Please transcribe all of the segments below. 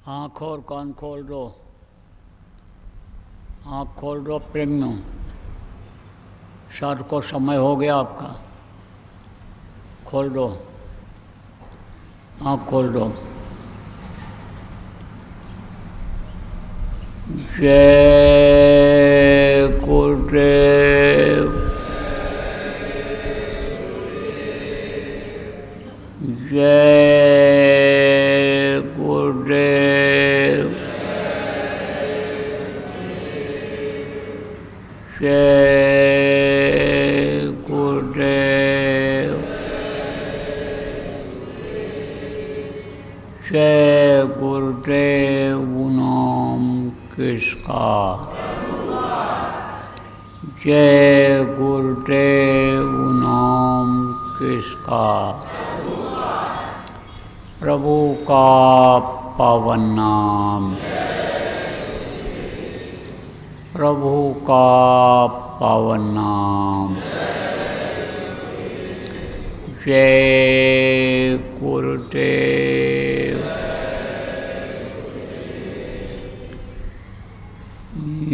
आँख और कान खोल दो। आँख खोल दो प्रेमियों, सर को समय हो गया आपका। खोल दो, आँख खोल दो। जय गुरुदेव, जय गुरुदेव, जय गुरुदेव, जय गुरुदेव। नाम किसका? जय गुरुदेव। नाम किसका? प्रभु का पावन नाम, प्रभु का पावन नाम। जय गुरुदेव।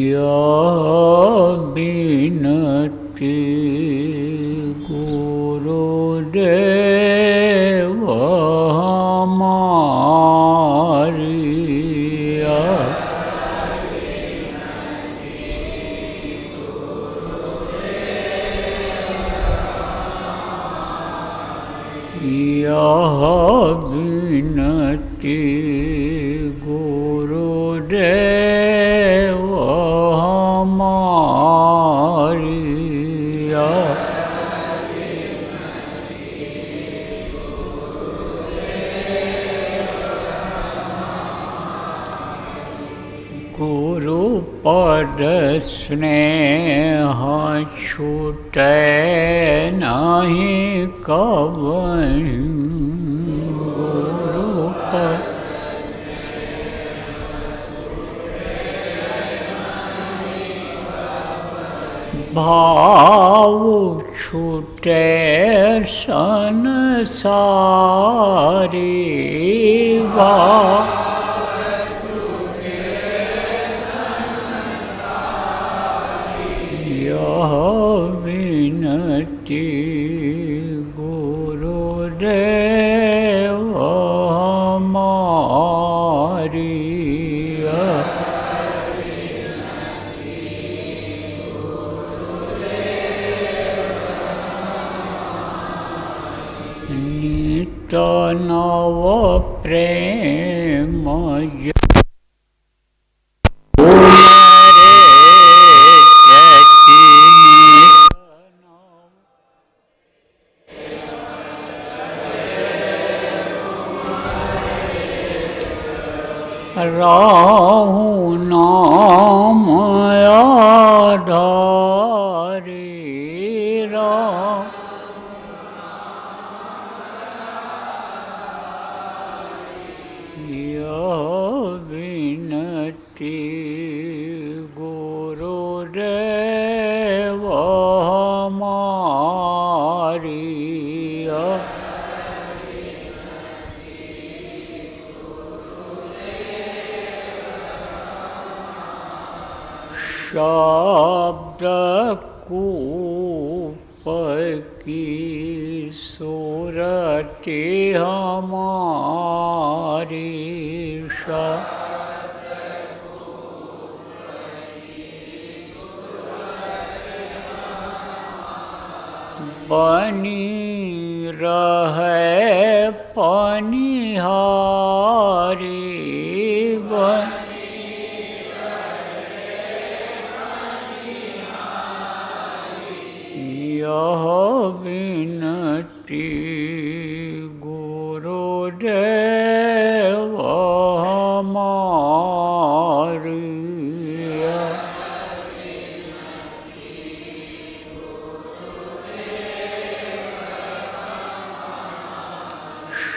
यह विनती गुरुदेव हमारी, यह विनती गुरुदेव हमारी, गुरु पद स्नेह छूटे नहीं कवहीं, गुरु पद भाव छूटे संसारी, भाव यह विनती गुरुदेव हमारी, नित नव प्रेम राहु नाम आधारी, यह विनती गुरुदेव हमारी, शब्द कूप की सूरति हमारी, बनी रहे पनिहारी, यह विनती गुरुदेव हमारी,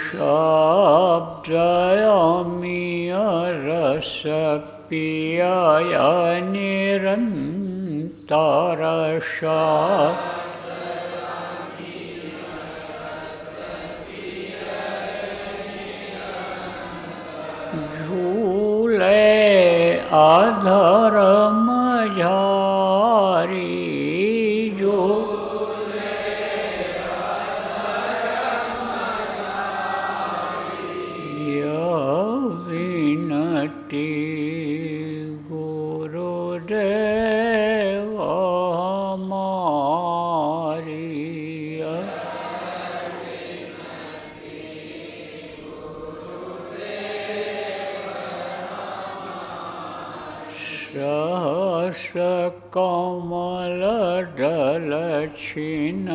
शब्द अमीय रस पिया निरंतर, झूठ अधर्म झारी जो विनती गुरुदेव हमारी सहस कमल दल छिन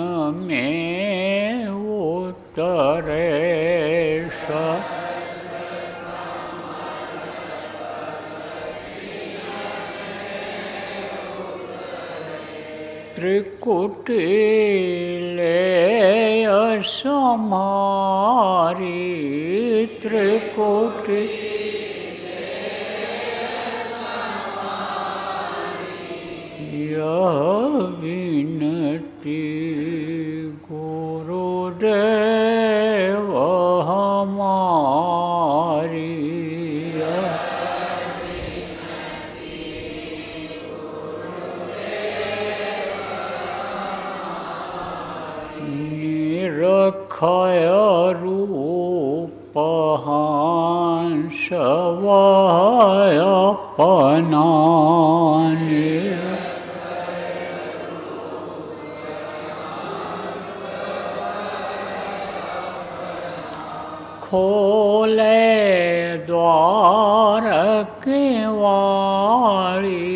में उतरे त्रिकुटी ले असमारी त्रिकुटी यह विनती गुरुदेव हमारी निरखय रूप हंस वह अपना खोले द्वार के वाली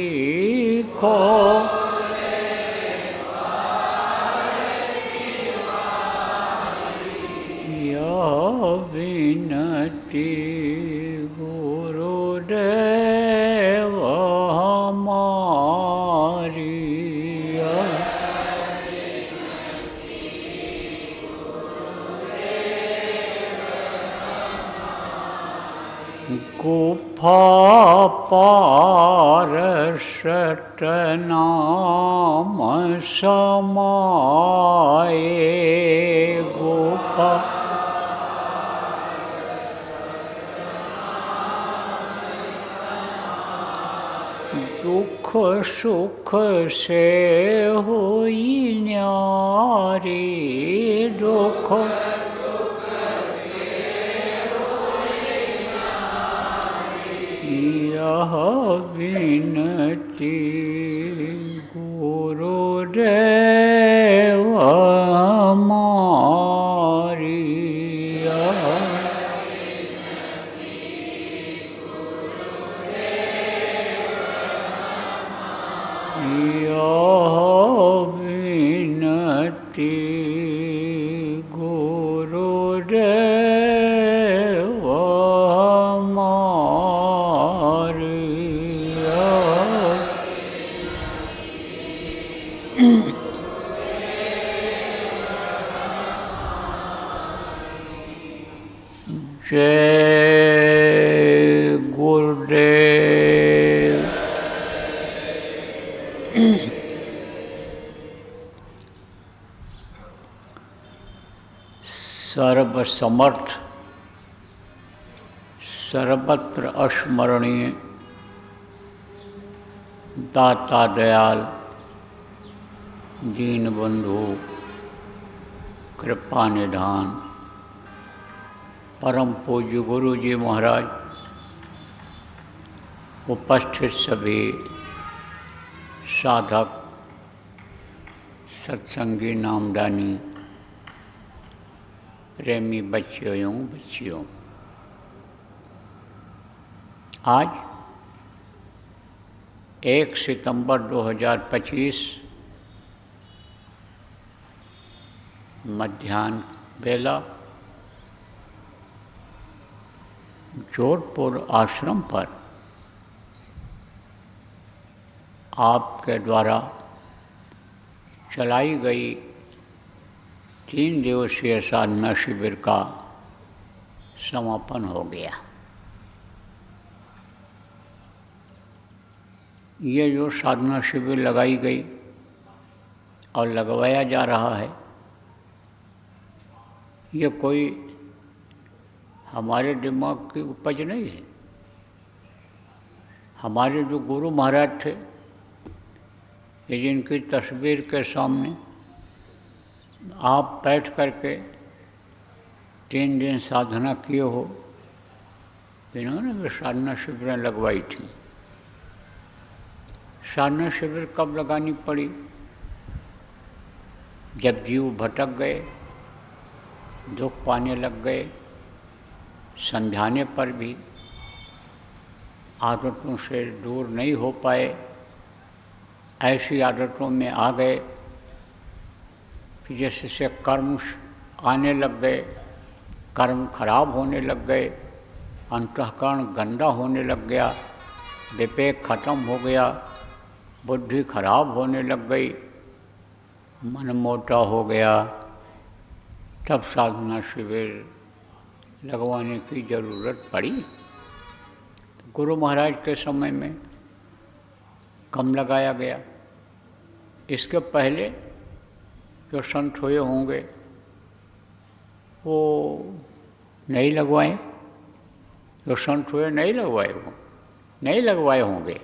यह विनती गुरुदेव हमारी गुफा पार सतनाम समाये गुफा दुख सुख से हुई न्यारी दुख यह विनती गुरुदेव हमारी यह विनती गुरुदेव जय गुरुदेव। सर्वसमर्थ सर्वत्र अस्मरणीय दाता दयाल दीनबंधु कृपा निधान परम पूज्य गुरु जी महाराज, उपस्थित सभी साधक सत्संगी नामदानी प्रेमी बच्चियों बच्चियों, आज 1 सितंबर 2025 मध्याह्न बेला जोधपुर आश्रम पर आपके द्वारा चलाई गई 3 दिवसीय साधना शिविर का समापन हो गया। ये जो साधना शिविर लगाई गई और लगवाया जा रहा है, ये कोई हमारे दिमाग की उपज नहीं है। हमारे जो गुरु महाराज थे, ये जिनकी तस्वीर के सामने आप बैठ करके 3 दिन साधना किए हो, इन्होंने भी साधना शिविरें लगवाई थी। साधना शिविर कब लगानी पड़ी? जब जीव भटक गए, दुख पाने लग गए, समझाने पर भी आदतों से दूर नहीं हो पाए, ऐसी आदतों में आ गए कि जैसे कर्म आने लग गए, कर्म खराब होने लग गए, अंतःकरण गंदा होने लग गया, विवेक खत्म हो गया, बुद्धि खराब होने लग गई, मन मोटा हो गया, तब साधना शिविर लगवाने की ज़रूरत पड़ी। गुरु महाराज के समय में कम लगाया गया। इसके पहले जो संत हुए होंगे वो नहीं लगवाए, जो संत हुए नहीं लगवाए, वो नहीं लगवाए होंगे।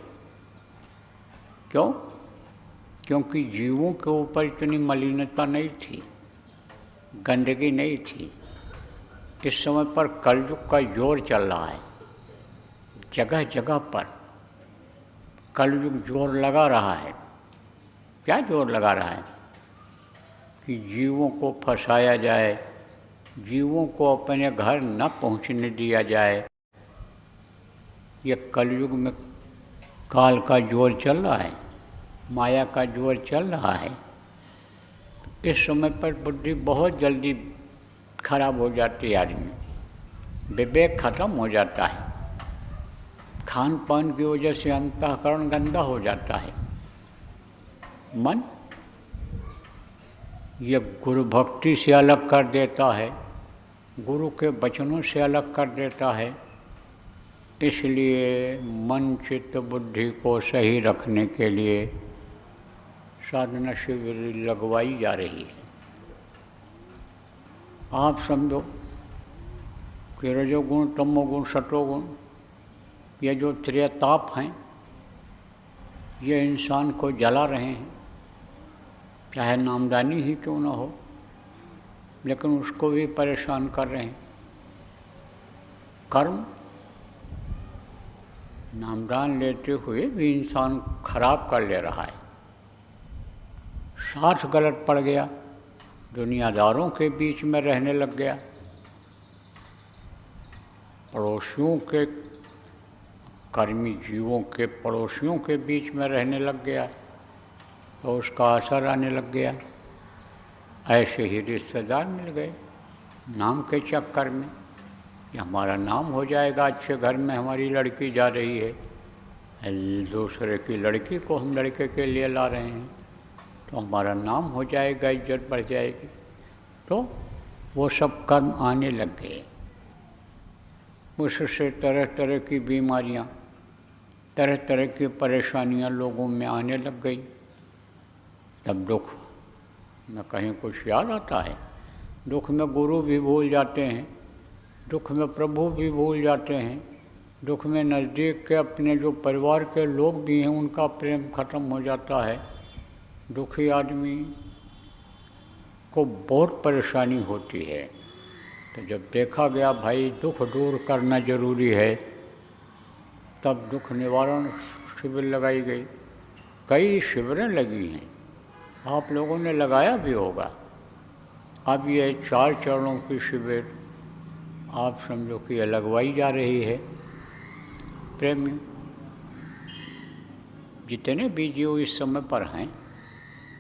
क्यों? क्योंकि जीवों के ऊपर इतनी मलिनता नहीं थी, गंदगी नहीं थी। इस समय पर कलयुग का जोर चल रहा है, जगह जगह पर कलयुग जोर लगा रहा है। क्या जोर लगा रहा है? कि जीवों को फंसाया जाए, जीवों को अपने घर न पहुंचने दिया जाए। ये कलयुग में काल का जोर चल रहा है, माया का जोर चल रहा है। इस समय पर बुद्धि बहुत जल्दी खराब हो जाती है, आदमी विवेक खत्म हो जाता है, खान पान की वजह से अंतःकरण गंदा हो जाता है। मन ये गुरु भक्ति से अलग कर देता है, गुरु के वचनों से अलग कर देता है। इसलिए मन चित्त बुद्धि को सही रखने के लिए साधना शिविर लगवाई जा रही है। आप समझो कि रजोगुण तमोगुण सतोगुण ये जो त्रिताप हैं, ये इंसान को जला रहे हैं, चाहे नामदानी ही क्यों ना हो, लेकिन उसको भी परेशान कर रहे हैं। कर्म नामदान लेते हुए भी इंसान खराब कर ले रहा है, साथ गलत पड़ गया, दुनियादारों के बीच में रहने लग गया, पड़ोसियों के, कर्मी जीवों के पड़ोसियों के बीच में रहने लग गया, तो उसका असर आने लग गया। ऐसे ही रिश्तेदार मिल गए नाम के चक्कर में कि हमारा नाम हो जाएगा, अच्छे घर में हमारी लड़की जा रही है, दूसरे की लड़की को हम लड़के के लिए ला रहे हैं, तो हमारा नाम हो जाएगा, इज्जत बढ़ जाएगी। तो वो सब कर्म आने लग गए। उससे तरह तरह की बीमारियां, तरह तरह की परेशानियां लोगों में आने लग गई। तब दुख में कहीं कुछ याद आता है, दुख में गुरु भी भूल जाते हैं, दुख में प्रभु भी भूल जाते हैं, दुख में नज़दीक के अपने जो परिवार के लोग भी हैं उनका प्रेम खत्म हो जाता है। दुखी आदमी को बहुत परेशानी होती है। तो जब देखा गया भाई दुख दूर करना जरूरी है, तब दुख निवारण शिविर लगाई गई। कई शिविरें लगी हैं, आप लोगों ने लगाया भी होगा। अब ये 4 चरणों की शिविर आप समझो कि ये लगवाई जा रही है। प्रेमी जितने भी जीव इस समय पर हैं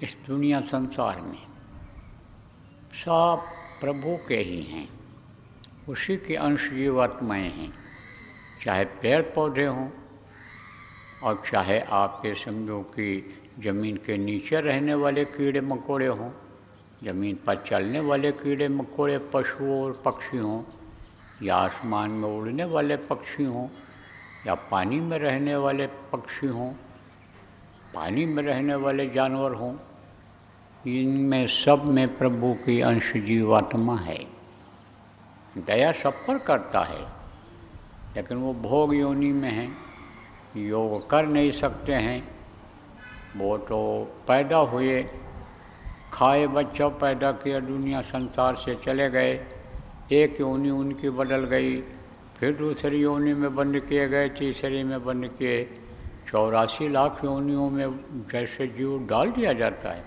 इस दुनिया संसार में, सब प्रभु के ही हैं, उसी के अंश जीवात्माएँ हैं। चाहे पेड़ पौधे हों और चाहे आपके समझो कि ज़मीन के नीचे रहने वाले कीड़े मकोड़े हों, ज़मीन पर चलने वाले कीड़े मकोड़े पशु और पक्षी हों, या आसमान में उड़ने वाले पक्षी हों, या पानी में रहने वाले पक्षी हों, पानी में रहने वाले जानवर हों, इनमें सब में प्रभु की अंश जीवात्मा है। दया सब पर करता है, लेकिन वो भोग योनि में है, योग कर नहीं सकते हैं, वो तो पैदा हुए, खाए बच्चा पैदा किया, दुनिया संसार से चले गए, एक योनि उनकी बदल गई, फिर दूसरी योनि में बंद किए गए, तीसरी में बंद किए, 84 लाख योनियों में जैसे जीव डाल दिया जाता है,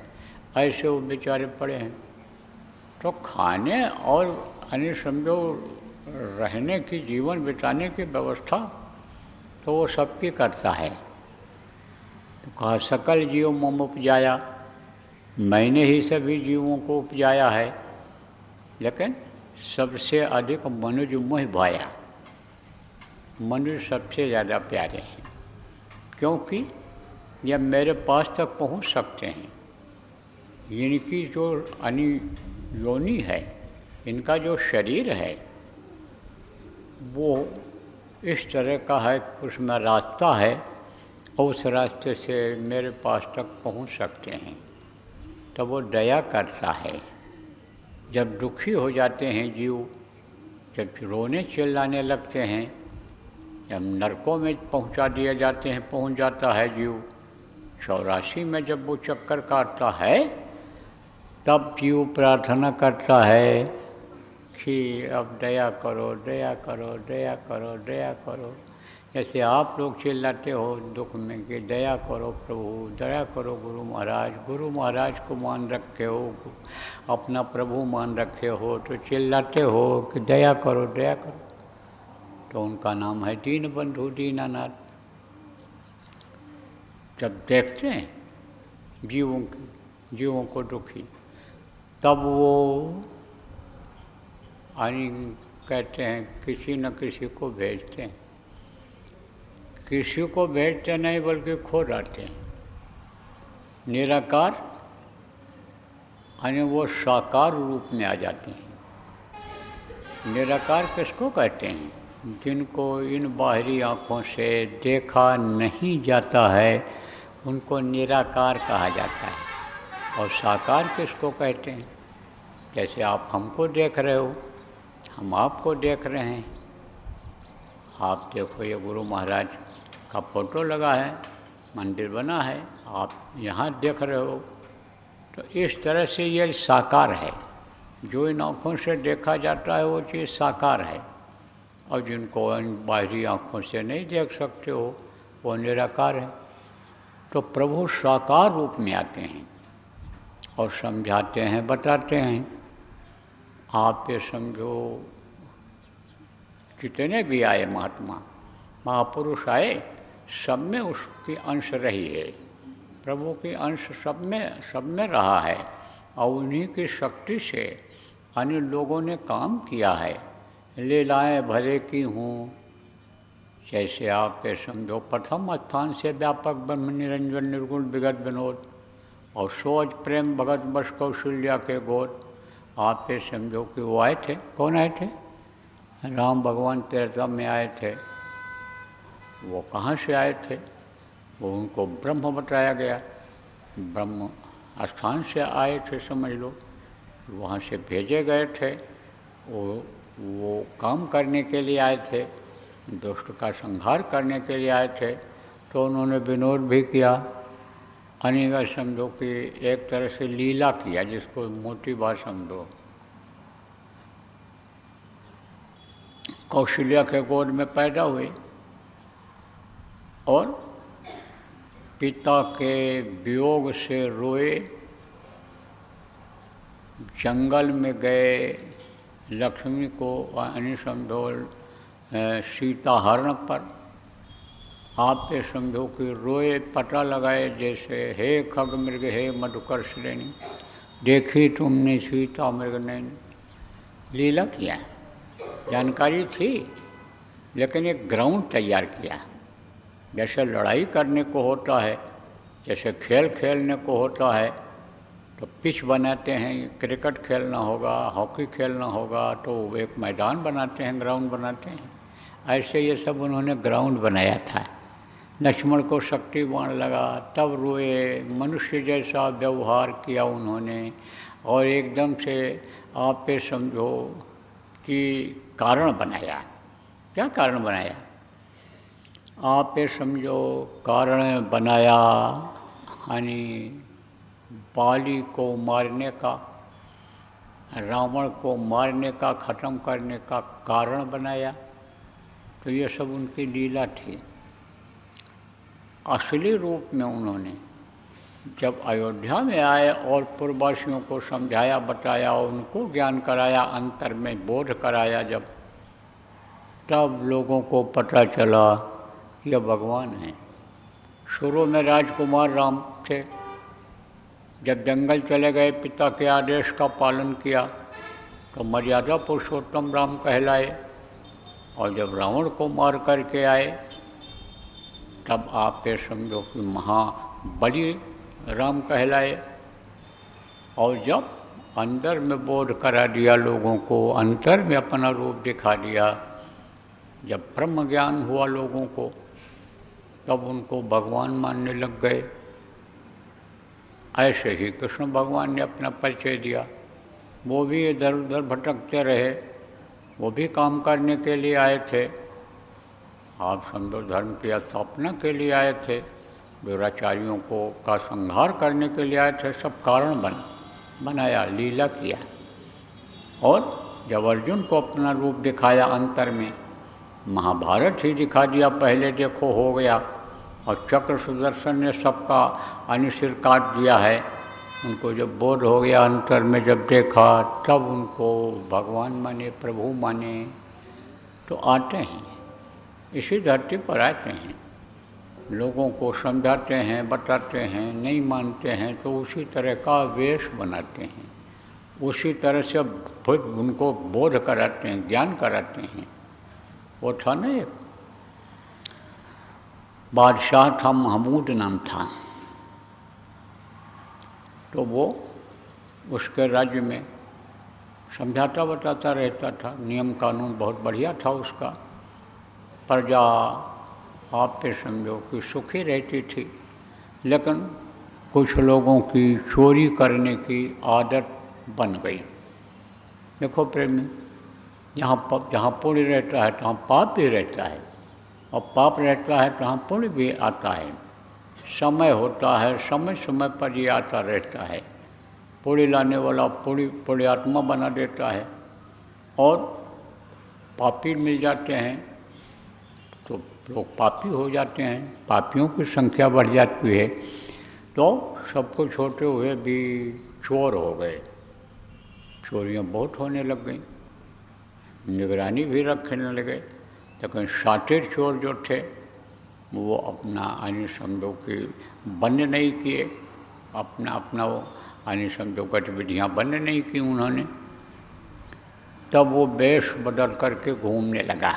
ऐसे वो बेचारे पड़े हैं। तो खाने और यानी समझो रहने की, जीवन बिताने की व्यवस्था तो वो सबकी करता है। तो कहा सकल जीव मम उपजाया, मैंने ही सभी जीवों को उपजाया है, लेकिन सबसे अधिक मनुज मोह भाया। मनुष्य सबसे ज़्यादा प्यारे हैं, क्योंकि ये मेरे पास तक पहुंच सकते हैं। इनकी जो योनि है, इनका जो शरीर है, वो इस तरह का है कि उसमें रास्ता है, और उस रास्ते से मेरे पास तक पहुंच सकते हैं। तो वो दया करता है। जब दुखी हो जाते हैं जीव, जब रोने चिल्लाने लगते हैं, जब नरकों में पहुंचा दिए जाते हैं, पहुंच जाता है जीव, 84 में जब वो चक्कर काटता है, तब जीव प्रार्थना करता है कि अब दया करो, दया करो, दया करो, दया करो। जैसे आप लोग चिल्लाते हो दुख में कि दया करो प्रभु, दया करो गुरु महाराज, गुरु महाराज को मान रखे हो, अपना प्रभु मान रखे हो, तो चिल्लाते हो कि दया करो, दया करो। तो उनका नाम है दीन बंधु दीनानाथ। जब देखते हैं जीवों को दुखी, तब वो कहते हैं किसी न किसी को भेजते हैं। किसी को भेजते नहीं, बल्कि खुद आते हैं। निराकार यानी वो साकार रूप में आ जाते हैं। निराकार किसको कहते हैं? जिनको इन बाहरी आँखों से देखा नहीं जाता है, उनको निराकार कहा जाता है। और साकार किसको कहते हैं? जैसे आप हमको देख रहे हो, हम आपको देख रहे हैं। आप देखो, ये गुरु महाराज का फोटो लगा है, मंदिर बना है, आप यहाँ देख रहे हो। तो इस तरह से ये साकार है। जो इन आँखों से देखा जाता है वो चीज़ साकार है, और जिनको इन बाहरी आँखों से नहीं देख सकते हो वो निराकार है। तो प्रभु साकार रूप में आते हैं और समझाते हैं, बताते हैं। आप ये समझो, जितने भी आए महात्मा महापुरुष आए, सब में उसकी अंश रही है, प्रभु की अंश सब में रहा है, और उन्हीं की शक्ति से अन्य लोगों ने काम किया है। लीलाएँ भले की हूँ, जैसे आप ये समझो, प्रथम स्थान से व्यापक ब्रह्म निरंजन निर्गुण विगत विनोद, और सोच प्रेम भगत बस कौशल्या के गोद। आप ये समझो कि वो आए थे। कौन आए थे? राम भगवान तेरता में आए थे। वो कहाँ से आए थे? वो उनको ब्रह्म बताया गया, ब्रह्म स्थान से आए थे, समझ लो। वहाँ से भेजे गए थे, वो काम करने के लिए आए थे, दुष्ट का संहार करने के लिए आए थे। तो उन्होंने विनोद भी किया, अनेक समझो कि एक तरह से लीला किया, जिसको मोटी बात समझो। कौशल्या के गोद में पैदा हुए और पिता के वियोग से रोए, जंगल में गए, लक्ष्मी को समझो सीता हरण पर आप ये समझो कि रोए, पता लगाए, जैसे हे खग मृग हे मधुकर श्रेणी, देखी तुमने सीता मृग नैनी। लीला किया, जानकारी थी, लेकिन एक ग्राउंड तैयार किया। जैसे लड़ाई करने को होता है, जैसे खेल खेलने को होता है, तो पिच बनाते हैं। क्रिकेट खेलना होगा, हॉकी खेलना होगा, तो एक मैदान बनाते हैं, ग्राउंड बनाते हैं। ऐसे ये सब उन्होंने ग्राउंड बनाया था। लक्ष्मण को शक्ति बाण लगा, तब रोए, मनुष्य जैसा व्यवहार किया उन्होंने, और एकदम से आप पे समझो कि कारण बनाया। क्या कारण बनाया? आप ये समझो कारण बनाया, यानी बाली को मारने का, रावण को मारने का, ख़त्म करने का कारण बनाया। तो ये सब उनकी लीला थी। असली रूप में उन्होंने जब अयोध्या में आए और पूर्ववासियों को समझाया, बताया, उनको ज्ञान कराया, अंतर में बोध कराया, जब तब लोगों को पता चला कि यह भगवान है। शुरू में राजकुमार राम थे, जब जंगल चले गए, पिता के आदेश का पालन किया तो मर्यादा पुरुषोत्तम राम कहलाए, और जब रावण को मार करके आए तब आप ये समझो कि महाबली राम कहलाए। और जब अंदर में बोध करा दिया लोगों को, अंतर में अपना रूप दिखा दिया, जब ब्रह्म ज्ञान हुआ लोगों को, तब उनको भगवान मानने लग गए। ऐसे ही कृष्ण भगवान ने अपना परिचय दिया। वो भी इधर उधर भटकते रहे, वो भी काम करने के लिए आए थे। आप समझो धर्म की स्थापना के लिए आए थे, दुराचारियों को का संहार करने के लिए आए थे। सब कारण बनाया, लीला किया। और जब अर्जुन को अपना रूप दिखाया अंतर में, महाभारत ही दिखा दिया, पहले देखो हो गया। और चक्र सुदर्शन ने सबका अनिसिर काट दिया है। उनको जब बोध हो गया अंतर में, जब देखा, तब उनको भगवान माने, प्रभु माने। तो आते हैं, इसी धरती पर आते हैं, लोगों को समझाते हैं, बताते हैं, नहीं मानते हैं तो उसी तरह का वेश बनाते हैं, उसी तरह से उनको बोध कराते हैं, ज्ञान कराते हैं। वो था ना, एक बादशाह था, महमूद नाम था। तो वो उसके राज्य में समझाता बताता रहता था, नियम कानून बहुत बढ़िया था उसका। प्रजा आप पे समझो कि सुखी रहती थी, लेकिन कुछ लोगों की चोरी करने की आदत बन गई। देखो प्रेमी, जहाँ पुण्य रहता है तहाँ पाप भी रहता है, और पाप रहता है तहाँ पुण्य भी आता है। समय होता है, समय समय पर ये आता रहता है। पुण्य लाने वाला पुण्यात्मा बना देता है, और पापी मिल जाते हैं तो लोग पापी हो जाते हैं, पापियों की संख्या बढ़ जाती है। तो सब कुछ होते हुए भी चोर हो गए, चोरियाँ बहुत होने लग गई, निगरानी भी रखने लगे। लेकिन शातिर चोर जो थे वो अपना अन्य समझो कि बंद नहीं किए, अपना वो अन्य समझो गतिविधियाँ बंद नहीं की उन्होंने। तब वो वेश बदल करके घूमने लगा,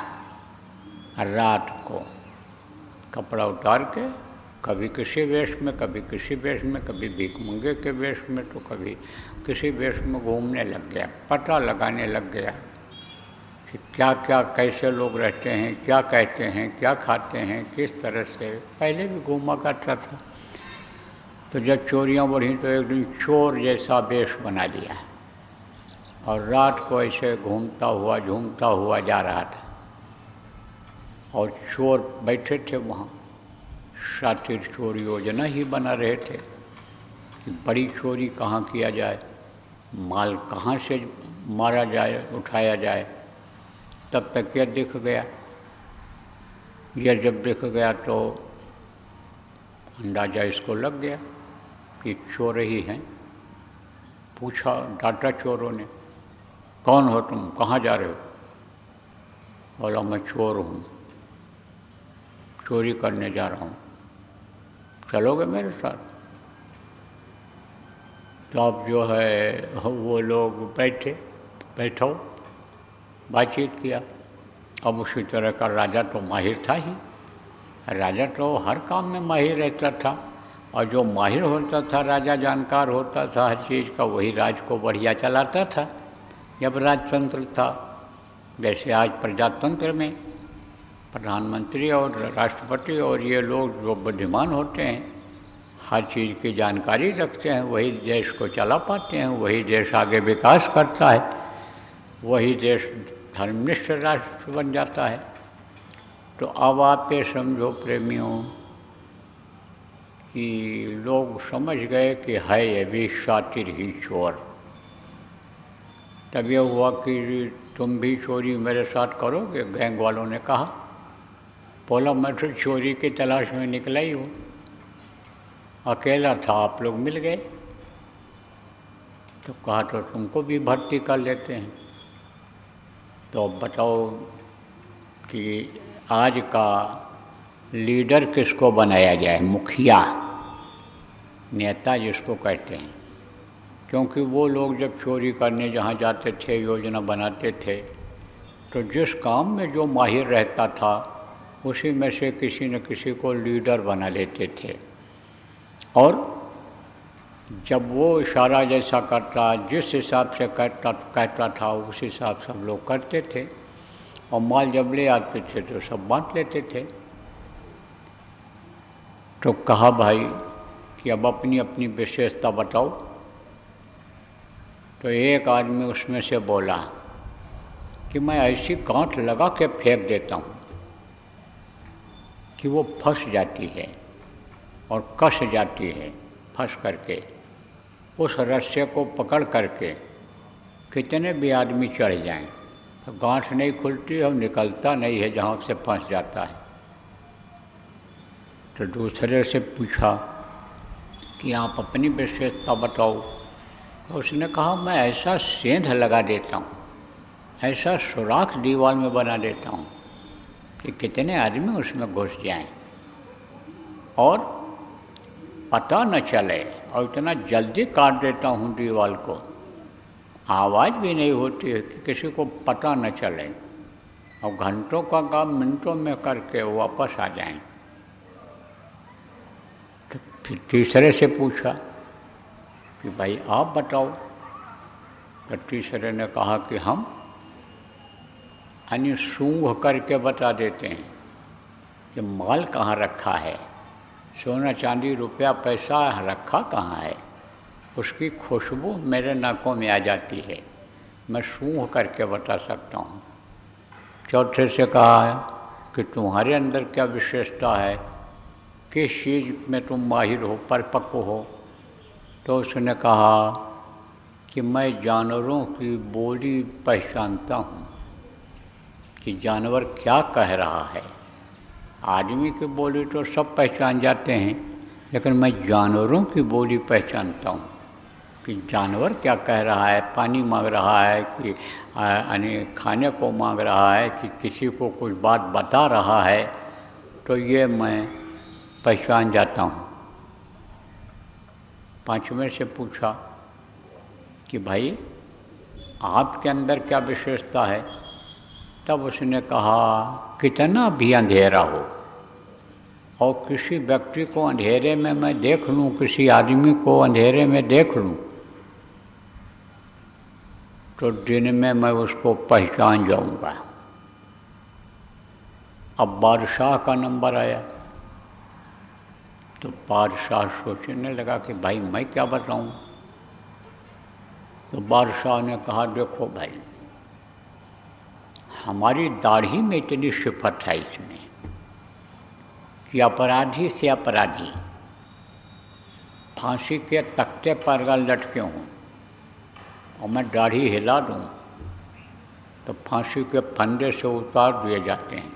रात को कपड़ा उतार के, कभी किसी वेश में, कभी किसी वेश में, कभी भीख मंगे के वेश में, तो कभी किसी वेश में घूमने लग गया। पता लगाने लग गया कि क्या क्या कैसे लोग रहते हैं, क्या कहते हैं, क्या खाते हैं, किस तरह से। पहले भी घूमा करता था। तो जब चोरियाँ बढ़ी तो एक दिन चोर जैसा वेश बना लिया, और रात को ऐसे घूमता हुआ झूमता हुआ जा रहा था। और चोर बैठे थे वहाँ, शातिर चोर योजना ही बना रहे थे कि बड़ी चोरी कहाँ किया जाए, माल कहाँ से मारा जाए, उठाया जाए। तब तक यह दिख गया। यह जब दिख गया तो अंदाजा इसको लग गया कि चोर ही हैं। पूछा, डांटा चोरों ने, कौन हो तुम, कहाँ जा रहे हो? बोला, मैं चोर हूँ, चोरी करने जा रहा हूँ, चलोगे मेरे साथ? तो अब जो है वो लोग बैठो, बातचीत किया। अब उसी तरह का राजा तो माहिर था ही, राजा तो हर काम में माहिर रहता था, और जो माहिर होता था, राजा जानकार होता था हर चीज़ का, वही राज को बढ़िया चलाता था। जब राजतंत्र था, जैसे आज प्रजातंत्र में प्रधानमंत्री और राष्ट्रपति और ये लोग जो बुद्धिमान होते हैं, हर चीज़ की जानकारी रखते हैं, वही देश को चला पाते हैं, वही देश आगे विकास करता है, वही देश धर्मनिष्ठ राष्ट्र बन जाता है। तो अब आप ये समझो प्रेमियों कि लोग समझ गए कि है ये भी शातिर ही चोर। तब यह हुआ कि तुम भी चोरी मेरे साथ करोगे? गैंग वालों ने कहा। बोला मैं तो चोरी की तलाश में निकला ही हूँ, अकेला था, आप लोग मिल गए। तो कहा तो तुमको भी भर्ती कर लेते हैं। तो अब बताओ कि आज का लीडर किसको बनाया जाए? मुखिया, नेता जिसको कहते हैं। क्योंकि वो लोग जब चोरी करने जहाँ जाते थे, योजना बनाते थे, तो जिस काम में जो माहिर रहता था उसी में से किसी न किसी को लीडर बना लेते थे। और जब वो इशारा जैसा करता, जिस हिसाब से कहता था उस हिसाब से सब लोग करते थे, और माल जब ले आते थे तो सब बांट लेते थे। तो कहा भाई कि अब अपनी अपनी विशेषता बताओ। तो एक आदमी उसमें से बोला कि मैं ऐसी गांठ लगा के फेंक देता हूँ कि वो फंस जाती है और कस जाती है, फंस करके उस रस्से को पकड़ करके कितने भी आदमी चढ़ जाएं तो गांठ नहीं खुलती और निकलता नहीं है जहाँ से फंस जाता है। तो दूसरे से पूछा कि आप अपनी विशेषता बताओ। तो उसने कहा मैं ऐसा सेंध लगा देता हूँ, ऐसा सुराख दीवार में बना देता हूँ कि कितने आदमी उसमें घुस जाएं और पता न चले, और इतना जल्दी काट देता हूँ दीवार को, आवाज़ भी नहीं होती है कि किसी को पता न चले, और घंटों का काम मिनटों में करके वापस आ जाएं। तो फिर तीसरे से पूछा कि भाई आप बताओ। तो तीसरे ने कहा कि हम यानी सूंघ करके बता देते हैं कि माल कहाँ रखा है, सोना चांदी रुपया पैसा रखा कहाँ है, उसकी खुशबू मेरे नाकों में आ जाती है, मैं सूंघ करके बता सकता हूँ। चौथे से कहा है कि तुम्हारे अंदर क्या विशेषता है, किस चीज़ में तुम माहिर हो, परिपक्व हो। तो उसने कहा कि मैं जानवरों की बोली पहचानता हूँ कि जानवर क्या कह रहा है। आदमी की बोली तो सब पहचान जाते हैं, लेकिन मैं जानवरों की बोली पहचानता हूँ कि जानवर क्या कह रहा है, पानी मांग रहा है कि यानी खाने को मांग रहा है कि किसी को कुछ बात बता रहा है, तो ये मैं पहचान जाता हूँ। पांचवें से पूछा कि भाई आपके अंदर क्या विशेषता है। तब उसने कहा कितना भी अंधेरा हो और किसी व्यक्ति को अंधेरे में मैं देख लूँ, किसी आदमी को अंधेरे में देख लूँ, तो दिन में मैं उसको पहचान जाऊँगा। अब बादशाह का नंबर आया तो बादशाह सोचने लगा कि भाई मैं क्या बताऊँ। तो बादशाह ने कहा देखो भाई, हमारी दाढ़ी में इतनी सिफत है इसमें कि अपराधी से अपराधी फांसी के तख्ते पर अगर लटके हों और मैं दाढ़ी हिला दूँ तो फांसी के फंदे से उतार दिए जाते हैं।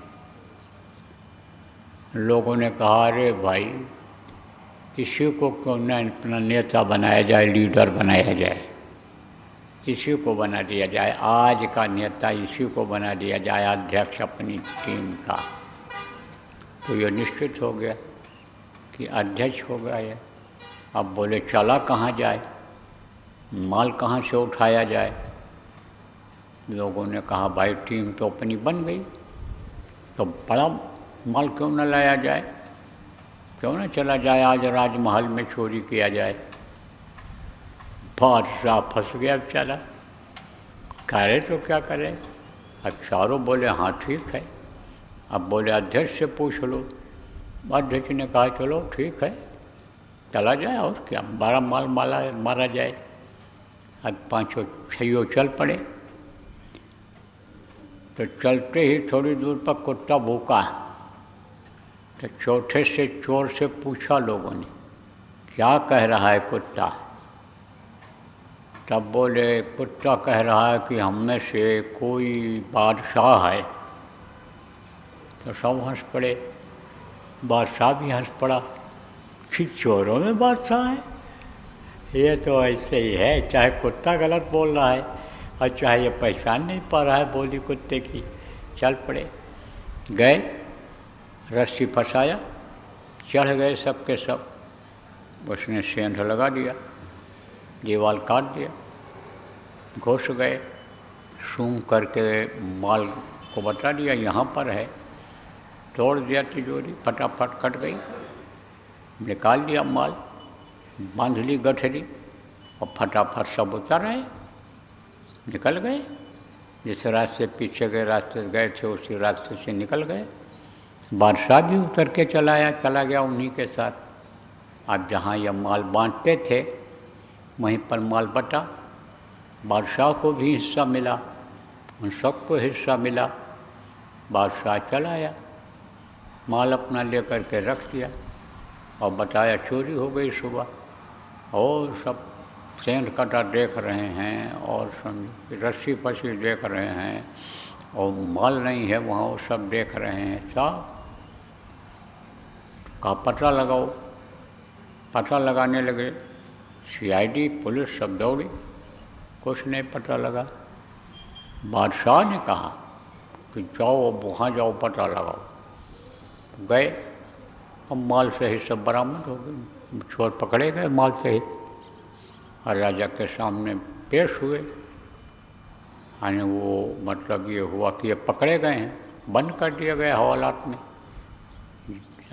लोगों ने कहा अरे भाई इसी को क्यों न अपना नेता बनाया जाए, लीडर बनाया जाए, इसी को बना दिया जाए, आज का नेता इसी को बना दिया जाए अध्यक्ष अपनी टीम का। तो ये निश्चित हो गया कि अध्यक्ष हो गया ये। अब बोले चला कहाँ जाए, माल कहाँ से उठाया जाए। लोगों ने कहा भाई टीम तो अपनी बन गई, तो बड़ा माल क्यों न लाया जाए, क्यों न चला जाए आज राजमहल में चोरी किया जाए। बादशाह फंस गया बेचारा, करे तो क्या करे। अब चारों बोले हाँ ठीक है। अब बोले अध्यक्ष से पूछ लो। अध्यक्ष ने कहा चलो ठीक है चला जाए, और क्या बड़ा माल मारा जाए। अब पाँचों छइयों चल पड़े। तो चलते ही थोड़ी दूर पर कुत्ता भूका, तो चौथे से चोर से पूछा लोगों ने, क्या कह रहा है कुत्ता? तब बोले, कुत्ता कह रहा है कि हम में से कोई बादशाह है। तो सब हंस पड़े, बादशाह भी हंस पड़ा कि चोरों में बादशाह है, ये तो ऐसे ही है, चाहे कुत्ता गलत बोल रहा है और चाहे ये पहचान नहीं पा रहा है बोली कुत्ते की। चल पड़े, गए, रस्सी फंसाया, चढ़ गए सब के सब। उसने सेंध लगा दिया, दीवार काट दिया, घुस गए, सूंघ करके माल को बता दिया यहाँ पर है, तोड़ दिया तिजोरी, फटाफट कट गई, निकाल दिया माल, बांध ली गठरी और फटाफट सब उतर आए, निकल गए। जिस रास्ते पीछे के रास्ते गए थे उसी रास्ते से निकल गए। बादशाह भी उतर के चला गया उन्हीं के साथ। अब जहाँ यह माल बांटते थे वहीं पर माल बटा, बादशाह को भी हिस्सा मिला, उन सबको हिस्सा मिला। बादशाह चला आया, माल अपना लेकर के रख दिया और बताया चोरी हो गई सुबह। और सब सेंध कटा देख रहे हैं और रस्सी फंसी देख रहे हैं और माल नहीं है वहाँ, वो सब देख रहे हैं। सब का पता लगाओ, पता लगाने लगे, सीआईडी पुलिस सब दौड़ी, कुछ नहीं पता लगा। बादशाह ने कहा कि जाओ अब वहाँ जाओ पता लगाओ। गए, अब माल सहित सब बरामद हो गए, चोर पकड़े गए माल सहित और राजा के सामने पेश हुए। यानी वो मतलब ये हुआ कि ये पकड़े गए हैं, बंद कर दिए गए हवालात में,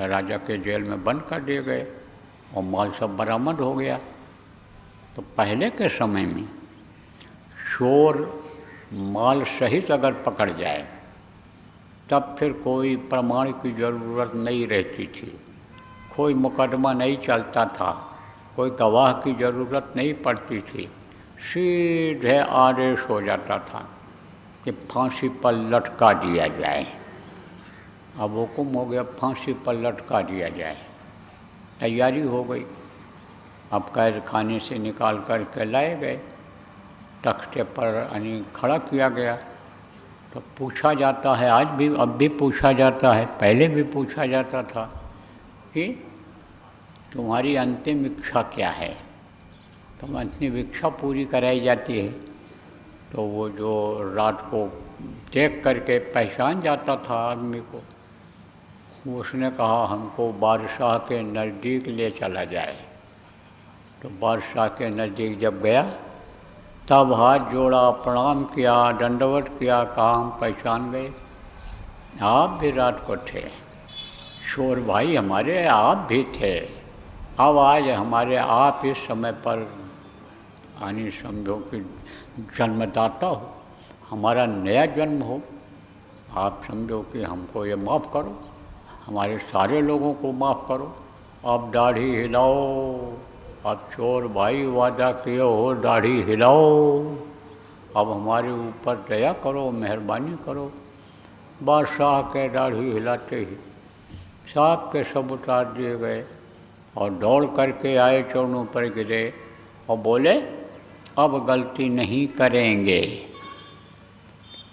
राजा के जेल में बंद कर दिए गए और माल सब बरामद हो गया। तो पहले के समय में चोर माल सहित अगर पकड़ जाए तब फिर कोई प्रमाण की ज़रूरत नहीं रहती थी, कोई मुकदमा नहीं चलता था, कोई गवाह की ज़रूरत नहीं पड़ती थी, सीधे आदेश हो जाता था कि फांसी पर लटका दिया जाए। अब हुक्म हो गया फांसी पर लटका दिया जाए। तैयारी हो गई, अब कैद खाने से निकाल कर के लाए गए, तख्ते पर यानी खड़ा किया गया। तो पूछा जाता है, आज भी अब भी पूछा जाता है, पहले भी पूछा जाता था कि तुम्हारी अंतिम इच्छा क्या है। तो अंतिम इच्छा पूरी कराई जाती है। तो वो जो रात को देख करके पहचान जाता था आदमी को, उसने कहा हमको बादशाह के नज़दीक ले चला जाए। तो बादशाह के नज़दीक जब गया तब हाथ जोड़ा, प्रणाम किया, दंडवत किया, कहा हम पहचान गए, आप भी रात को थे, चोर भाई हमारे आप भी थे, अब आज हमारे आप इस समय पर आनी समझो कि जन्मदाता हो, हमारा नया जन्म हो, आप समझो कि हमको ये माफ़ करो, हमारे सारे लोगों को माफ़ करो, अब दाढ़ी हिलाओ, अब चोर भाई वादा किए हो दाढ़ी हिलाओ, अब हमारे ऊपर दया करो, मेहरबानी करो। बादशाह के दाढ़ी हिलाते ही सब के सब उतार दिए गए और दौड़ करके आए, चरणों पर गिरे और बोले अब गलती नहीं करेंगे।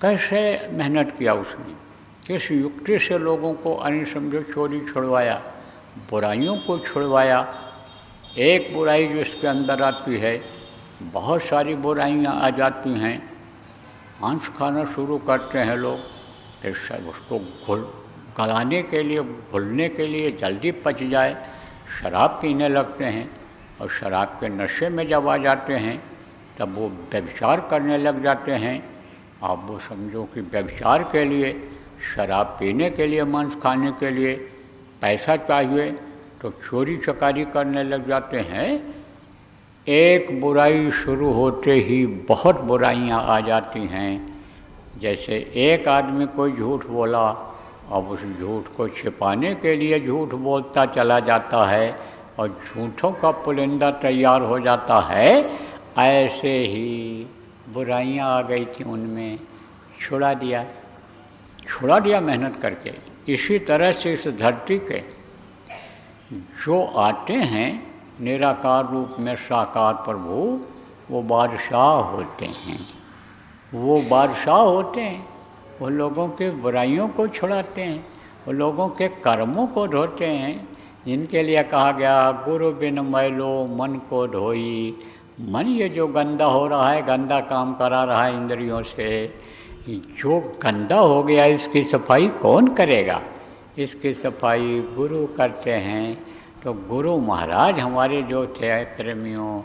कैसे मेहनत किया उसने, किस युक्ति से लोगों को अन्य समझो चोरी छुड़वाया, बुराइयों को छुड़वाया। एक बुराई जो इसके अंदर आती है, बहुत सारी बुराइयां आ जाती हैं। मांस खाना शुरू करते हैं लोग, फिर उसको गलाने के लिए, घुलने के लिए जल्दी पच जाए, शराब पीने लगते हैं और शराब के नशे में जब आ जाते हैं तब वो व्यभिचार करने लग जाते हैं। आप वो समझो कि व्यभिचार के लिए, शराब पीने के लिए, मांस खाने के लिए पैसा चाहिए तो चोरी चकारी करने लग जाते हैं। एक बुराई शुरू होते ही बहुत बुराइयां आ जाती हैं। जैसे एक आदमी कोई झूठ बोला, अब उस झूठ को छिपाने के लिए झूठ बोलता चला जाता है और झूठों का पुलिंदा तैयार हो जाता है। ऐसे ही बुराइयां आ गई थी उनमें, छुड़ा दिया मेहनत करके। इसी तरह से इस धरती के जो आते हैं निराकार रूप में साकार प्रभु, वो बादशाह होते हैं। वो बादशाह होते हैं, वो लोगों के बुराइयों को छुड़ाते हैं, वो लोगों के कर्मों को धोते हैं। जिनके लिए कहा गया गुरु बिन मैलो मन को धोई। मन ये जो गंदा हो रहा है, गंदा काम करा रहा है इंद्रियों से, जो गंदा हो गया इसकी सफाई कौन करेगा? इसकी सफाई गुरु करते हैं। तो गुरु महाराज हमारे जो थे प्रेमियों,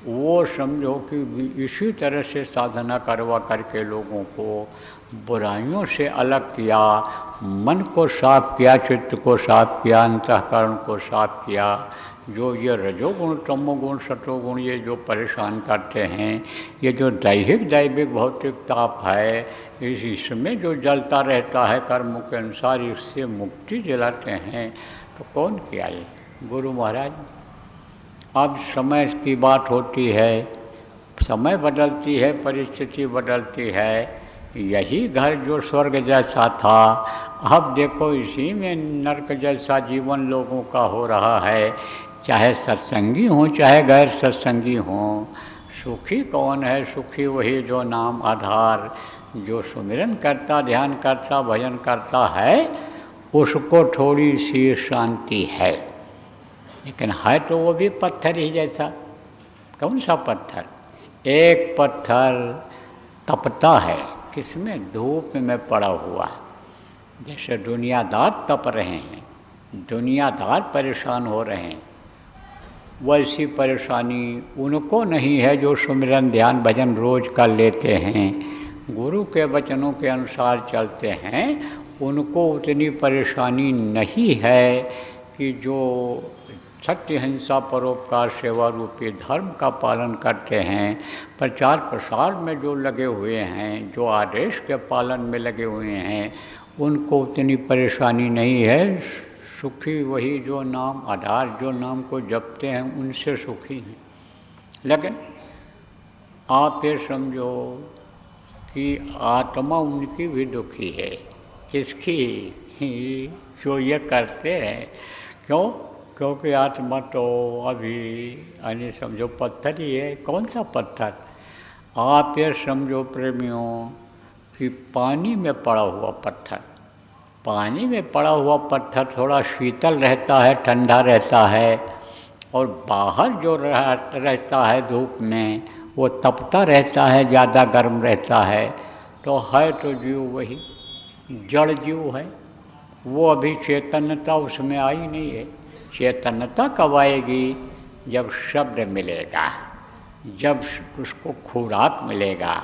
वो समझो कि इसी तरह से साधना करवा करके लोगों को बुराइयों से अलग किया, मन को साफ किया, चित्त को साफ किया, अंतःकरण को साफ किया। जो ये रजोगुण तमोगुण सतोगुण ये जो परेशान करते हैं, ये जो दैहिक दैविक भौतिक ताप है, इसमें जो जलता रहता है कर्म के अनुसार, इससे मुक्ति दिलाते हैं। तो कौन किया ये? गुरु महाराज। अब समय की बात होती है, समय बदलती है, परिस्थिति बदलती है। यही घर जो स्वर्ग जैसा था, अब देखो इसी में नरक जैसा जीवन लोगों का हो रहा है। चाहे सत्संगी हों चाहे गैर सत्संगी हों, सुखी कौन है? सुखी वही जो नाम आधार, जो सुमिरन करता, ध्यान करता, भजन करता है, उसको थोड़ी सी शांति है। लेकिन है तो वो भी पत्थर ही जैसा। कौन सा पत्थर? एक पत्थर तपता है, किसमें? धूप में पड़ा हुआ। जैसे दुनियादार तप रहे हैं, दुनियादार परेशान हो रहे हैं, वैसी परेशानी उनको नहीं है जो सुमिरन ध्यान भजन रोज कर लेते हैं, गुरु के वचनों के अनुसार चलते हैं। उनको उतनी परेशानी नहीं है कि जो सत्य हिंसा परोपकार सेवा रूपी धर्म का पालन करते हैं, प्रचार प्रसार में जो लगे हुए हैं, जो आदेश के पालन में लगे हुए हैं, उनको उतनी परेशानी नहीं है। सुखी वही जो नाम आधार, जो नाम को जपते हैं, उनसे सुखी हैं। लेकिन आप ये समझो कि आत्मा उनकी भी दुखी है। किसकी? जो ये करते हैं। क्यों? क्योंकि आत्मा तो अभी यानी समझो पत्थर ही है। कौन सा पत्थर? आप ये समझो प्रेमियों कि पानी में पड़ा हुआ पत्थर, पानी में पड़ा हुआ पत्थर थोड़ा शीतल रहता है, ठंडा रहता है, और बाहर जो रहता है धूप में, वो तपता रहता है, ज़्यादा गर्म रहता है। तो है तो जीव वही जड़ जीव है, वो अभी चैतन्यता उसमें आई नहीं है। चैतन्यता कब आएगी? जब शब्द मिलेगा, जब उसको खुराक मिलेगा,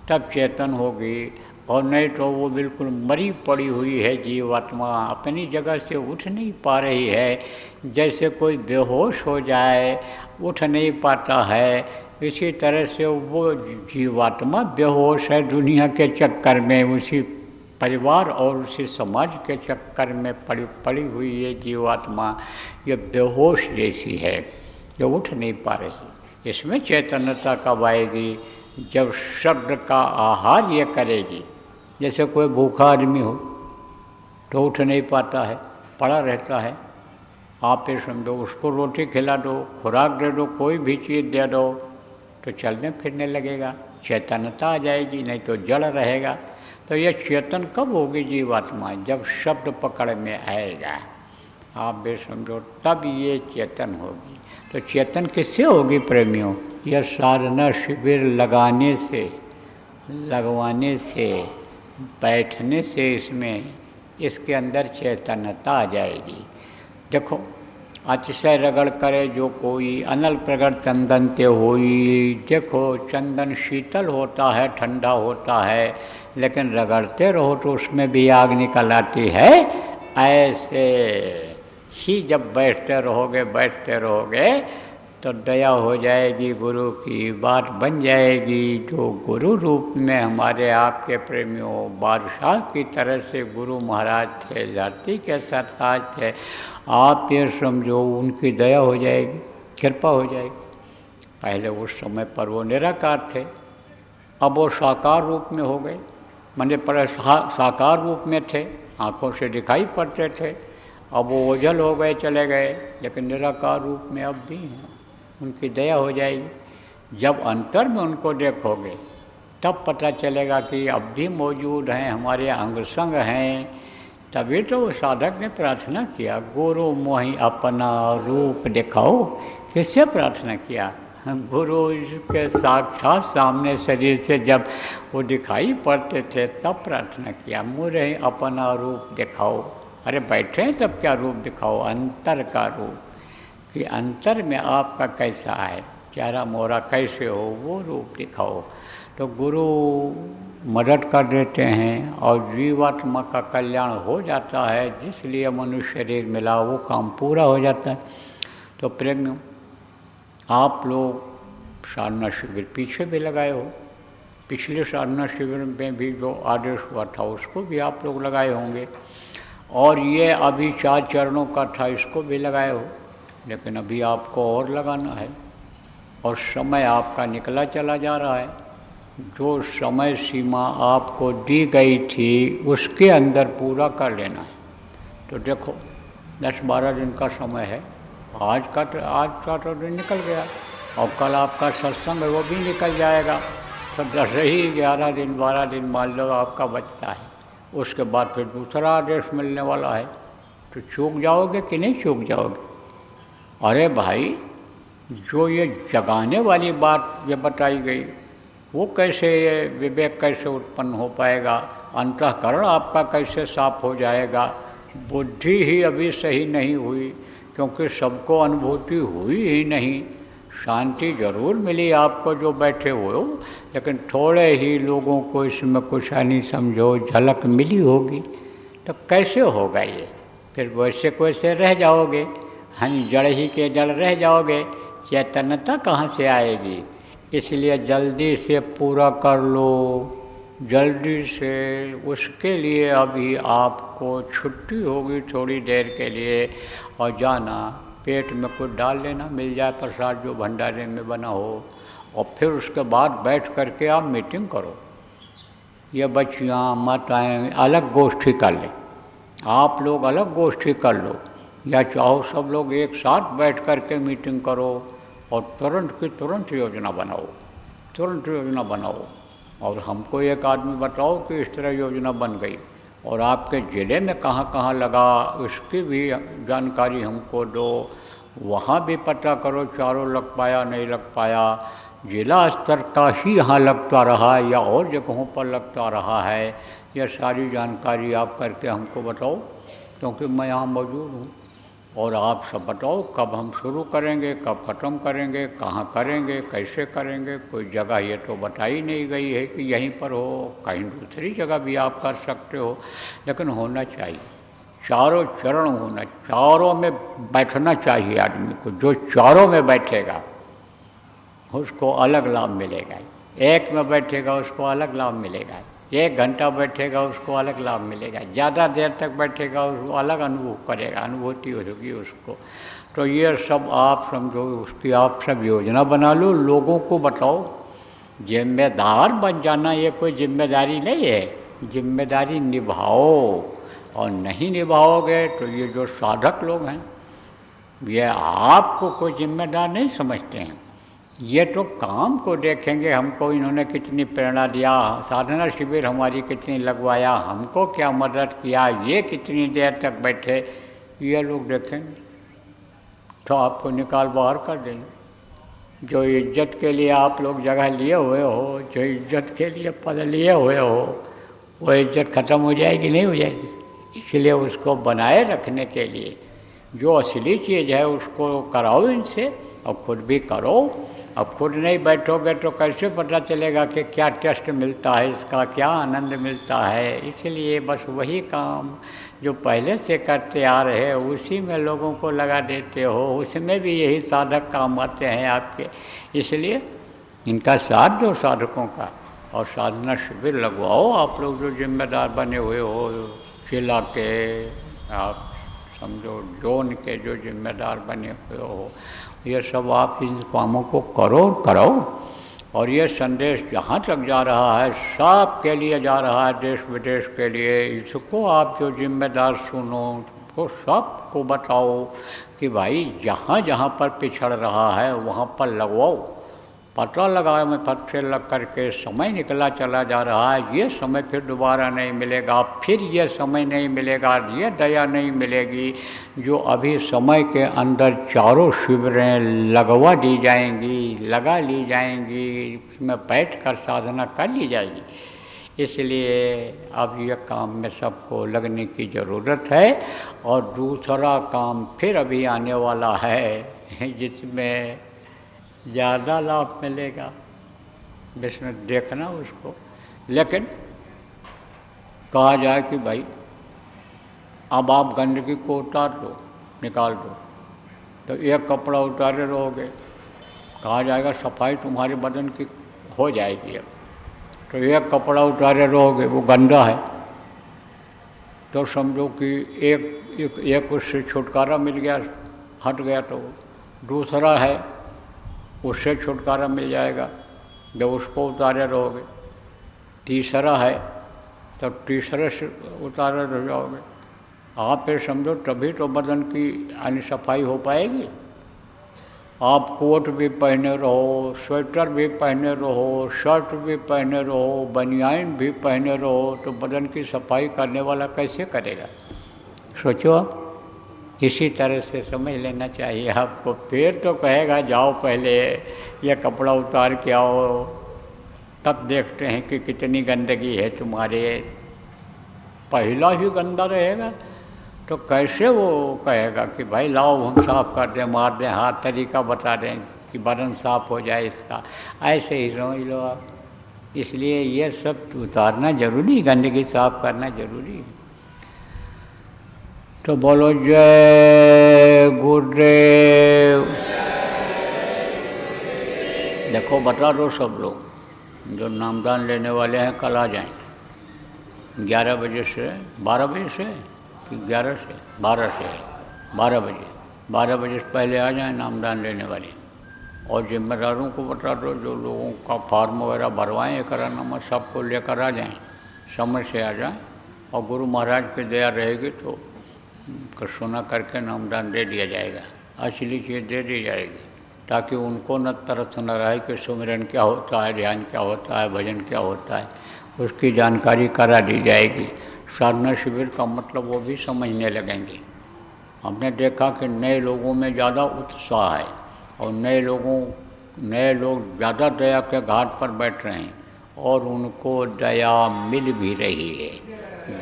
तब चेतन होगी। और नहीं तो वो बिल्कुल मरी पड़ी हुई है जीवात्मा, अपनी जगह से उठ नहीं पा रही है। जैसे कोई बेहोश हो जाए, उठ नहीं पाता है, इसी तरह से वो जीवात्मा बेहोश है दुनिया के चक्कर में, उसी परिवार और उसी समाज के चक्कर में पड़ी हुई ये जीवात्मा, ये बेहोश जैसी है, जो उठ नहीं पा रही। इसमें चैतन्यता कब आएगी? जब शब्द का आहार ये करेगी। जैसे कोई भूखा आदमी हो तो उठ नहीं पाता है, पड़ा रहता है। आप ये समझो, उसको रोटी खिला दो, खुराक दे दो, कोई भी चीज़ दे दो, तो चलने फिरने लगेगा, चैतन्यता आ जाएगी, नहीं तो जड़ रहेगा। तो यह चेतन कब होगी जीवात्मा? जब शब्द पकड़ में आएगा। आप भी समझो, तब ये चेतन होगी। तो चेतन किससे होगी प्रेमियों? यह साधना शिविर लगवाने से, बैठने से, इसके अंदर चैतन्यता आ जाएगी। देखो, अतिशय रगड़ करे जो कोई, अनल प्रगट चंदन ते होई। देखो, चंदन शीतल होता है, ठंडा होता है, लेकिन रगड़ते रहो तो उसमें भी आग निकल आती है। ऐसे ही जब बैठते रहोगे तो दया हो जाएगी, गुरु की बात बन जाएगी। जो गुरु रूप में हमारे आपके प्रेमियों बादशाह की तरह से गुरु महाराज थे, धरती के सरताज थे, आप ये समझो उनकी दया हो जाएगी, कृपा हो जाएगी। पहले उस समय पर वो निराकार थे, अब वो साकार रूप में हो गए। माने पर साकार रूप में थे, आँखों से दिखाई पड़ते थे। अब वो ओझल हो गए, चले गए, लेकिन निराकार रूप में अब भी हैं। उनकी दया हो जाएगी। जब अंतर में उनको देखोगे तब पता चलेगा कि अब भी मौजूद हैं, हमारे अंग संग हैं। तभी तो वो साधक ने प्रार्थना किया, गुरु मोहि अपना रूप दिखाओ। किससे प्रार्थना किया? गुरु के साक्षात सामने शरीर से जब वो दिखाई पड़ते थे तब प्रार्थना किया, मुझे अपना रूप दिखाओ। अरे बैठे हैं तब क्या रूप दिखाओ? अंतर का रूप, कि अंतर में आपका कैसा है, चेहरा मोहरा कैसे हो, वो रूप दिखाओ। तो गुरु मदद कर देते हैं और जीवात्मा का कल्याण हो जाता है। जिसलिए मनुष्य शरीर मिला वो काम पूरा हो जाता है। तो प्रेमियों, आप लोग साधना शिविर पीछे भी लगाए हो, पिछले साधना शिविर में भी जो आदेश हुआ था उसको भी आप लोग लगाए होंगे, और ये अभी 4 चरणों का था, इसको भी लगाए हो। लेकिन अभी आपको और लगाना है, और समय आपका निकला चला जा रहा है। जो समय सीमा आपको दी गई थी उसके अंदर पूरा कर लेना है। तो देखो 10-12 दिन का समय है, आज का तो दिन निकल गया, और कल आपका सत्संग है वो भी निकल जाएगा। तो 10 ही 11 दिन 12 दिन मान लो आपका बचता है। उसके बाद फिर दूसरा आदेश मिलने वाला है। तो चूक जाओगे कि नहीं चूक जाओगे? अरे भाई, जो ये जगाने वाली बात ये बताई गई, वो कैसे, ये विवेक कैसे उत्पन्न हो पाएगा? अंतःकरण आपका कैसे साफ हो जाएगा? बुद्धि ही अभी सही नहीं हुई, क्योंकि सबको अनुभूति हुई ही नहीं। शांति जरूर मिली आपको जो बैठे हुए हो, लेकिन थोड़े ही लोगों को इसमें कुछ नहीं समझो, झलक मिली होगी। तो कैसे होगा ये? फिर वैसे वैसे रह जाओगे, हाँ, जड़ ही के जड़ रह जाओगे, चैतन्यता कहाँ से आएगी? इसलिए जल्दी से पूरा कर लो, जल्दी से। उसके लिए अभी आपको छुट्टी होगी थोड़ी देर के लिए, और जाना, पेट में कुछ डाल लेना, मिल जाए प्रसाद जो भंडारे में बना हो, और फिर उसके बाद बैठ करके आप मीटिंग करो। ये बच्चियाँ माताएँ अलग गोष्ठी कर लें, आप लोग अलग गोष्ठी कर लो, या चाहो सब लोग एक साथ बैठ करके मीटिंग करो, और तुरंत की तुरंत योजना बनाओ, तुरंत योजना बनाओ। और हमको एक आदमी बताओ कि इस तरह योजना बन गई, और आपके ज़िले में कहाँ कहाँ लगा इसकी भी जानकारी हमको दो। वहाँ भी पता करो चारों लग पाया नहीं लग पाया, जिला स्तर का ही यहाँ लगता रहा या और जगहों पर लगता रहा है। यह सारी जानकारी आप करके हमको बताओ, क्योंकि मैं यहाँ मौजूद हूँ। और आप सब बताओ कब हम शुरू करेंगे, कब ख़त्म करेंगे, कहाँ करेंगे, कैसे करेंगे। कोई जगह ये तो बताई नहीं गई है कि यहीं पर हो, कहीं दूसरी जगह भी आप कर सकते हो, लेकिन होना चाहिए। चारों चरण होना, चारों में बैठना चाहिए आदमी को। जो चारों में बैठेगा उसको अलग लाभ मिलेगा, एक में बैठेगा उसको अलग लाभ मिलेगा, 1 घंटा बैठेगा उसको अलग लाभ मिलेगा, ज़्यादा देर तक बैठेगा उसको अलग अनुभव करेगा, अनुभूति होगी उसको। तो ये सब आप समझो, उसकी आप सब योजना बना लो, लोगों को बताओ। जिम्मेदार बन जाना ये कोई जिम्मेदारी नहीं है, जिम्मेदारी निभाओ। और नहीं निभाओगे तो ये जो साधक लोग हैं ये आपको कोई जिम्मेदार नहीं समझते हैं। ये तो काम को देखेंगे, हमको इन्होंने कितनी प्रेरणा दिया, साधना शिविर हमारी कितनी लगवाया, हमको क्या मदद किया, ये कितनी देर तक बैठे, ये लोग देखेंगे तो आपको निकाल बाहर कर देंगे। जो इज्जत के लिए आप लोग जगह लिए हुए हो, जो इज्जत के लिए पद लिए हुए हो, वो इज्जत खत्म हो जाएगी नहीं हो जाएगी। इसलिए उसको बनाए रखने के लिए जो असली चीज़ है उसको कराओ इनसे, और खुद भी करो। अब खुद नहीं बैठोगे तो कैसे पता चलेगा कि क्या टेस्ट मिलता है इसका, क्या आनंद मिलता है। इसलिए बस वही काम जो पहले से करते आ रहे हो उसी में लोगों को लगा देते हो, उसमें भी यही साधक काम आते हैं आपके। इसलिए इनका साथ दो साधकों का, और साधना शिविर लगवाओ। आप लोग जो जिम्मेदार बने हुए हो, जिला के, आप समझो जोन के जो जिम्मेदार बने हुए हो, ये सब आप इन कामों को करो, कराओ। और ये संदेश जहाँ तक जा रहा है सब के लिए जा रहा है, देश विदेश के लिए। इसको आप जो जिम्मेदार सुनो तो सबको बताओ कि भाई जहाँ जहाँ पर पिछड़ रहा है वहाँ पर लगवाओ। पता लगा में पथ से लग करके समय निकला चला जा रहा है, ये समय फिर दोबारा नहीं मिलेगा, फिर ये समय नहीं मिलेगा, ये दया नहीं मिलेगी। जो अभी समय के अंदर चारों शिविरें लगवा दी जाएंगी, लगा ली जाएंगी, उसमें बैठ कर साधना कर ली जाएगी। इसलिए अब यह काम में सबको लगने की ज़रूरत है। और दूसरा काम फिर अभी आने वाला है जिसमें ज़्यादा लाभ मिलेगा, विष्णु देखना उसको। लेकिन कहा जाए कि भाई अब आप गंदगी को उतार दो, निकाल दो, तो एक कपड़ा उतारे रहोगे, कहा जाएगा सफाई तुम्हारे बदन की हो जाएगी। अब तो एक कपड़ा उतारे रहोगे, वो गंदा है, तो समझो कि एक उससे छुटकारा मिल गया, हट गया। तो दूसरा है उससे छुटकारा मिल जाएगा जब उसको उतारे रहोगे। तीसरा है तो तीसरे से उतारे रह जाओगे। आप फिर समझो तभी तो बदन की यानी सफाई हो पाएगी। आप कोट भी पहने रहो, स्वेटर भी पहने रहो, शर्ट भी पहने रहो, बनियान भी पहने रहो, तो बदन की सफाई करने वाला कैसे करेगा? सोचो आप। इसी तरह से समझ लेना चाहिए आपको। फिर तो कहेगा जाओ पहले ये कपड़ा उतार के आओ, तब देखते हैं कि कितनी गंदगी है तुम्हारे। पहला ही गंदा रहेगा तो कैसे वो कहेगा कि भाई लाओ हम साफ़ कर दें, मार दें हाथ, तरीका बता दें कि बदन साफ़ हो जाए इसका। ऐसे ही समझ लो आप। इसलिए ये सब उतारना जरूरी, गंदगी साफ़ करना जरूरी है। तो बोलो जय गुरुदेव। देखो बता दो सब लोग जो नामदान लेने वाले हैं कल आ जाएं 11 बजे से 12 बजे से कि 11 से 12 से 12 बजे 12 बजे से पहले आ जाएं नामदान लेने वाले। और जिम्मेदारों को बता दो जो लोगों का फॉर्म वगैरह भरवाएँ करारनामा सबको लेकर आ जाएं, समय से आ जाएं। और गुरु महाराज की दया रहेगी तो सुना करके नामदान दे दिया जाएगा, असली चीज़ दे दी जाएगी, ताकि उनको न तरस न रहे कि सुमिरन क्या होता है, ध्यान क्या होता है, भजन क्या होता है, उसकी जानकारी करा दी जाएगी। साधना शिविर का मतलब वो भी समझने लगेंगे। हमने देखा कि नए लोगों में ज़्यादा उत्साह है और नए लोग ज़्यादा दया के घाट पर बैठ रहे हैं और उनको दया मिल भी रही है,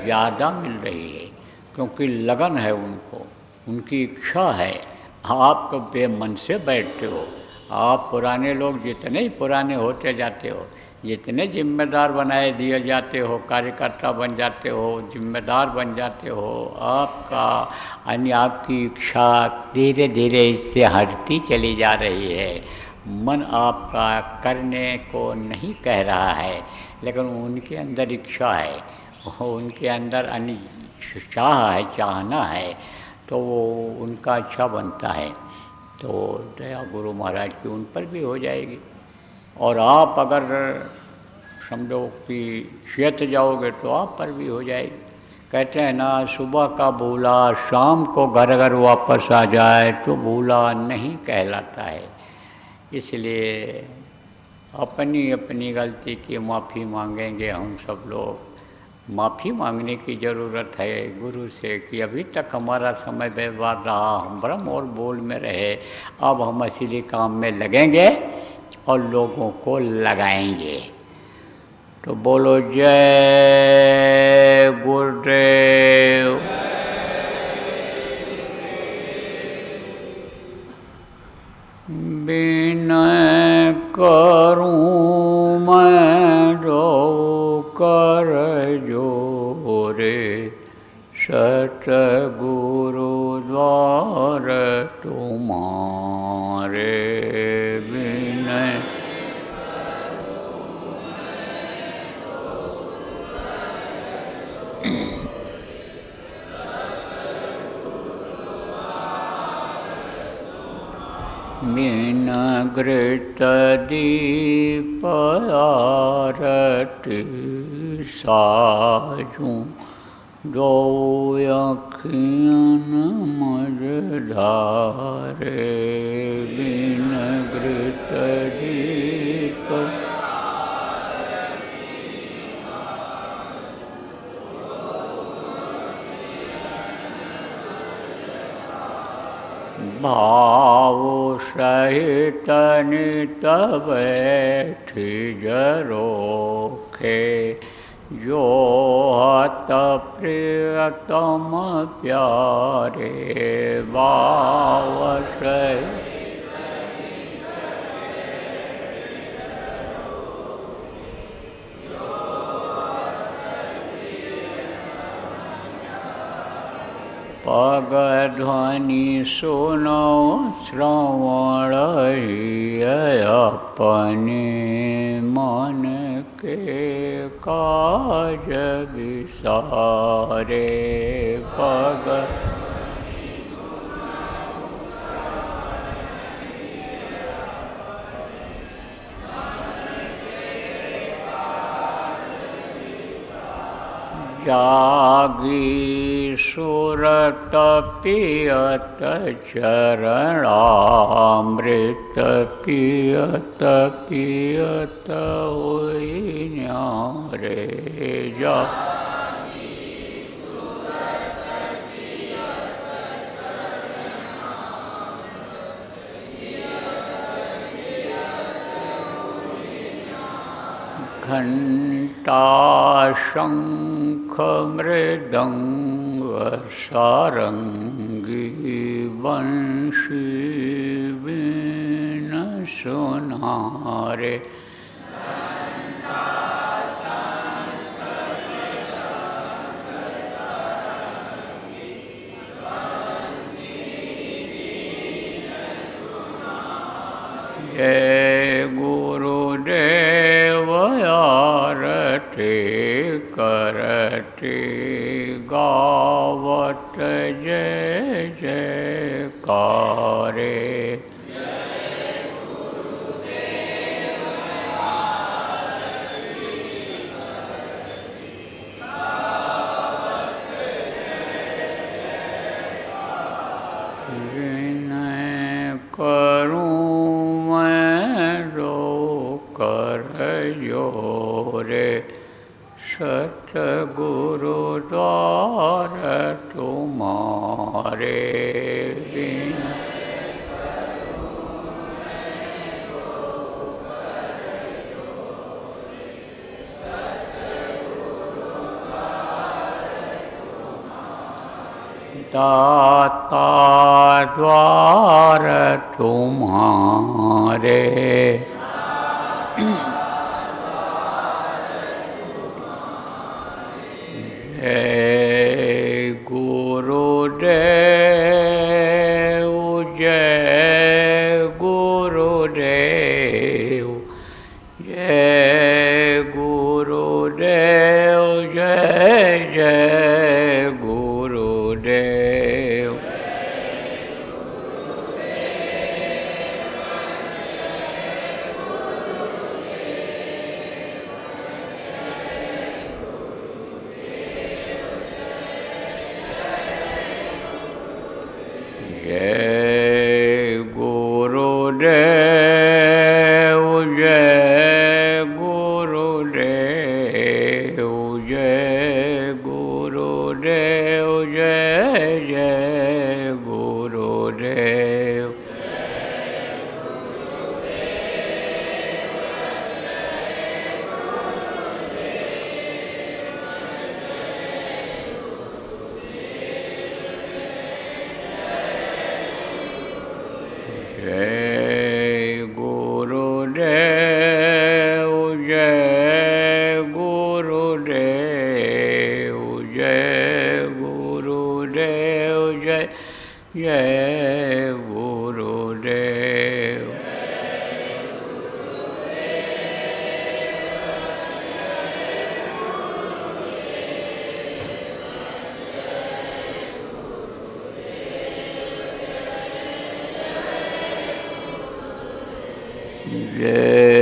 ज़्यादा मिल रही है, क्योंकि लगन है उनको, उनकी इच्छा है। आप तो बेमन से बैठते हो। आप पुराने लोग जितने ही पुराने होते जाते हो, जितने जिम्मेदार बनाए दिए जाते हो, कार्यकर्ता बन जाते हो, जिम्मेदार बन जाते हो, आपका यानी आपकी इच्छा धीरे धीरे इससे हटती चली जा रही है। मन आपका करने को नहीं कह रहा है, लेकिन उनके अंदर इच्छा है, उनके अंदर चाह है, चाहना है, तो वो उनका अच्छा बनता है। तो दया गुरु महाराज की उन पर भी हो जाएगी। और आप अगर समझो कि क्षेत जाओगे तो आप पर भी हो जाएगी। कहते हैं ना, सुबह का भूला शाम को घर अगर वापस आ जाए तो भूला नहीं कहलाता है। इसलिए अपनी अपनी गलती की माफ़ी मांगेंगे हम सब लोग। माफ़ी मांगने की ज़रूरत है गुरु से कि अभी तक हमारा समय बर्बाद रहा, हम भ्रम और बोल में रहे, अब हम असली काम में लगेंगे और लोगों को लगाएंगे। तो बोलो जय गुरुदेव। विनय करूं मैं जो कर जोरे, सतगुरु द्वार तुम्हारे विनय। विनय घृत दीप आरती साजूं दो अखियन मझधारे बिन घृत दीप भाव सहित नित बैठी जरोखे जो हत प्रियतम प्यारे भाव सहित पग ध्वनि सुनो श्रवण अपने मन के काज विसारे पग जागी सुरत पियत चरणामृत पियत पियत होई न्यारे जा घंटा शंख मृदंग सारंगी बंशी बीन सुनारे जय गुरुदेव आरती करते गावत जय जयकारे विनय करूं रे सतगुरु द्वार तुम्हारे बिन दाता द्वार तुम्हारे जय गुरुदेव जय गुरुदेव जय गुरुदेव जय जय गुरुदेव जय गुरुदेव जय गुरुदेव जय गुरुदेव जय जय गुरुदेव जय गुरुदेव जय